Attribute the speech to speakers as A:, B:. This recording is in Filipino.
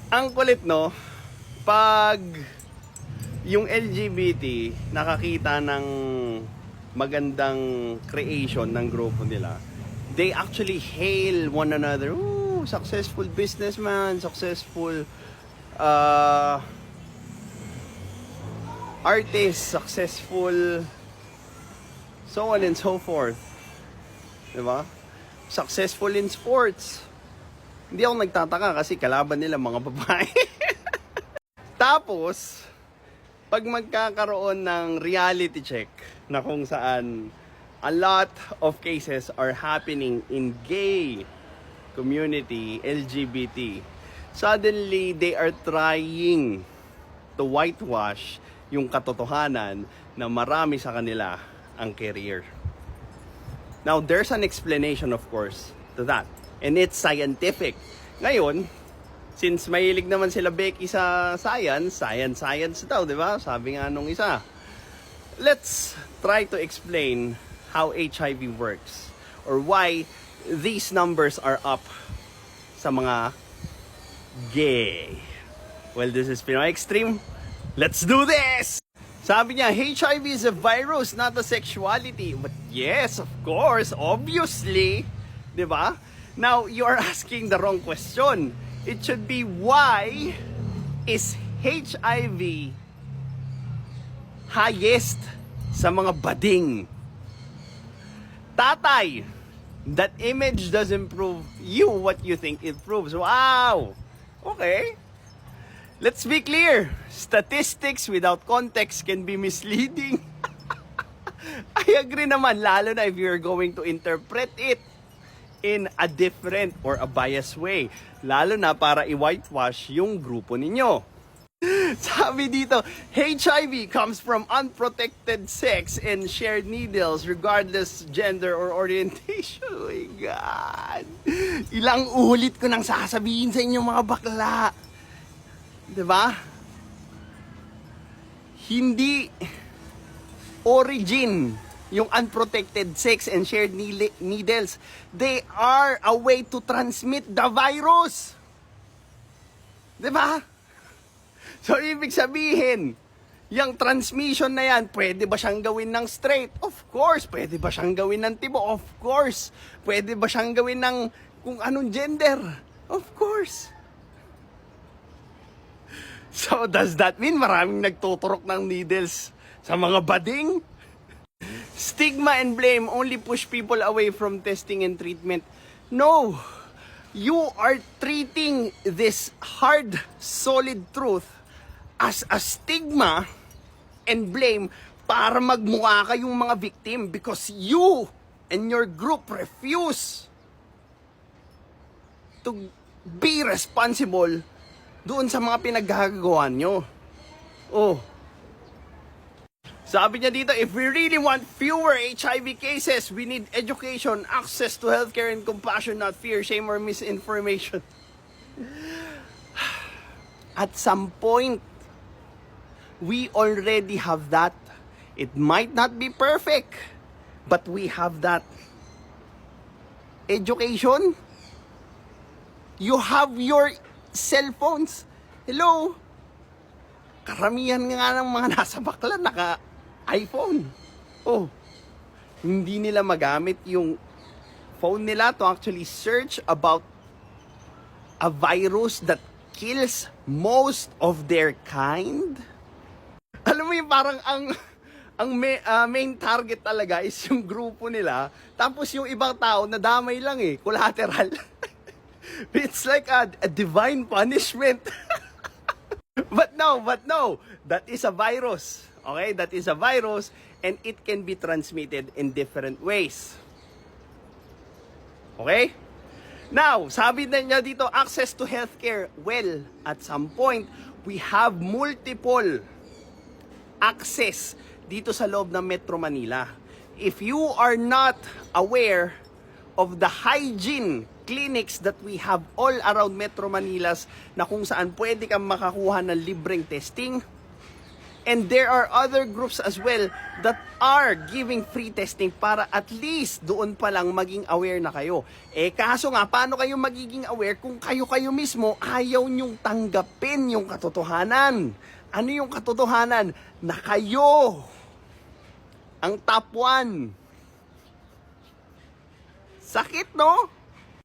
A: Ang kulit, no? Pag yung LGBT nakakita ng magandang creation ng grupo nila, they actually hail one another. Ooh, successful businessman, successful uh, artist, successful so on and so forth. Diba? Successful in sports. Hindi ako nagtataka kasi kalaban nila mga babae. Tapos, pag magkakaroon ng reality check na kung saan a lot of cases are happening in gay community, LGBT, suddenly they are trying to whitewash yung katotohanan na marami sa kanila ang career. Now, there's an explanation, of course, to that. And it's scientific. Ngayon, since mahilig naman sila Becky sa science daw, di ba? Sabi nga nung isa. Let's try to explain how HIV works or why these numbers are up sa mga gay. Well, this is Pinoy Extreme. Let's do this! Sabi niya, HIV is a virus, not a sexuality. But yes, of course, obviously. Di ba? Now, you are asking the wrong question. It should be, why is HIV highest sa mga bading? Tatay, that image doesn't prove you what you think it proves. Wow! Okay. Let's be clear. Statistics without context can be misleading. I agree naman, lalo na if you're going to interpret it in a different or a biased way. Lalo na para i-whitewash yung grupo ninyo. Sabi dito, HIV comes from unprotected sex and shared needles regardless gender or orientation. Oh my God. Ilang ulit ko nang sasabihin sa inyo mga bakla. Diba? Hindi origin yung unprotected sex and shared needles. They are a way to transmit the virus. Diba? So, ibig sabihin, yung transmission na yan, pwede ba siyang gawin ng straight? Of course. Pwede ba siyang gawin ng tibo? Of course. Pwede ba siyang gawin ng kung anong gender? Of course. So, does that mean maraming nagtuturok ng needles sa mga bading? Stigma and blame only push people away from testing and treatment. No! You are treating this hard, solid truth as a stigma and blame para magmukha kayong mga victim because you and your group refuse to be responsible doon sa mga pinaggagawa nyo. Oh. Sabi niya dito, if we really want fewer HIV cases, we need education, access to healthcare, and compassion, not fear, shame, or misinformation. At some point, we already have that. It might not be perfect, but we have that. Education? You have your cell phones. Hello? Karamihan nga ng mga nasa bakla naka-iPhone. Oh, hindi nila magamit yung phone nila to actually search about a virus that kills most of their kind. Alam mo yung parang ang main target talaga is yung grupo nila, tapos yung ibang tao nadamay lang eh, collateral. It's like a divine punishment. But no, that is a virus. Okay, that is a virus and it can be transmitted in different ways. Okay? Now, sabi na niya dito, access to healthcare. Well, at some point, we have multiple access dito sa loob ng Metro Manila. If you are not aware of the hygiene clinics that we have all around Metro Manilas na kung saan pwede kang makakuha ng libreng testing And there are other groups as well that are giving free testing para at least doon pa lang maging aware na kayo. Eh kaso nga, paano kayo magiging aware kung kayo mismo ayaw nyong tanggapin yung katotohanan? Ano yung katotohanan? Na kayo ang top 1. Sakit, no?